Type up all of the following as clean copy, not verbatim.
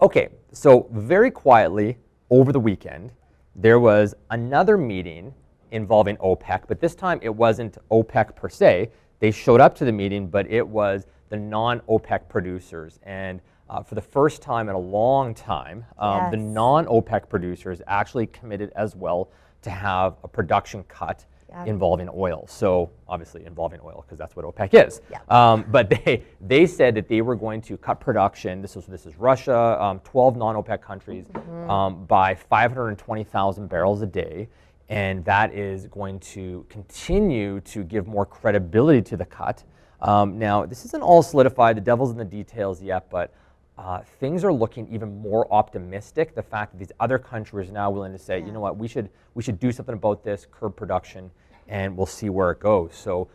Okay, so very quietly over the weekend, there was another meeting involving OPEC, but this time it wasn't OPEC per se. They showed up to the meeting, but it was the non-OPEC producers. And for the first time in a long time, the non-OPEC producers actually committed as well to have a production cut involving oil. So obviously involving oil, because that's what OPEC is. Yeah. But they said that they were going to cut production. This is Russia, 12 non-OPEC countries, by 520,000 barrels a day. And that is going to continue to give more credibility to the cut. Now, this isn't all solidified. The devil's in the details yet, but things are looking even more optimistic. The fact that these other countries are now willing to say, you know what, we should do something about this, curb production, and we'll see where it goes. So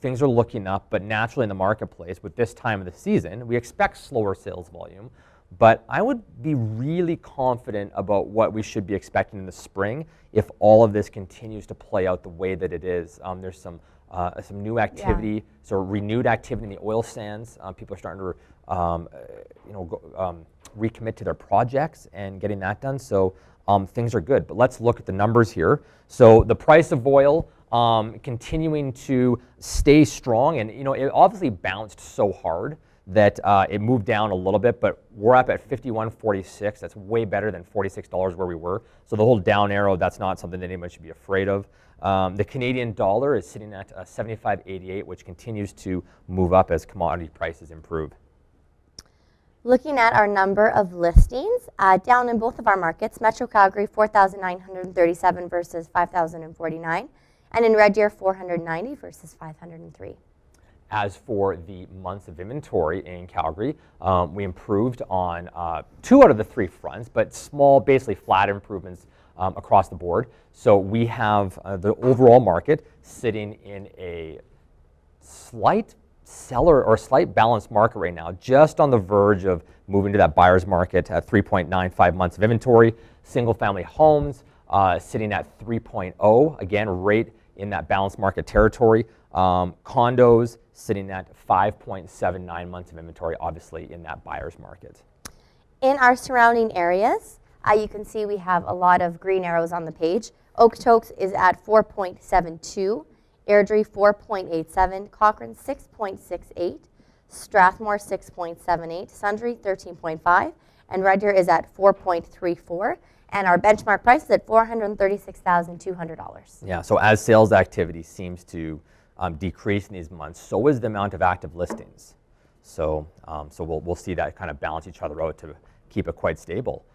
things are looking up, but naturally in the marketplace, with this time of the season, we expect slower sales volume. But I would be really confident about what we should be expecting in the spring if all of this continues to play out the way that it is. There's some new activity, so renewed activity in the oil sands. People are starting to recommit to their projects and getting that done. So things are good. But let's look at the numbers here. So the price of oil continuing to stay strong, and it obviously bounced so hard that it moved down a little bit, but we're up at 51.46. That's way better than $46 where we were. So the whole down arrow, that's not something that anyone should be afraid of. The Canadian dollar is sitting at 75.88, which continues to move up as commodity prices improve. Looking at our number of listings, down in both of our markets, Metro Calgary 4,937 versus 5,049, and in Red Deer 490 versus 503. As for the months of inventory in Calgary, we improved on 2 out of the 3 fronts, but small, basically flat improvements across the board. So we have the overall market sitting in a slight seller or slight balanced market right now, just on the verge of moving to that buyer's market at 3.95 months of inventory. Single family homes sitting at 3.0, again, right in that balanced market territory. Condos sitting at 5.79 months of inventory, obviously in that buyer's market. In our surrounding areas, you can see we have a lot of green arrows on the page. Okotoks is at 4.72, Airdrie 4.87, Cochrane 6.68, Strathmore 6.78, Sundre 13.5, and Red Deer is at 4.34. And our benchmark price is at $436,200. Yeah, so as sales activity seems to decrease in these months, so is the amount of active listings. So we'll see that kind of balance each other out to keep it quite stable.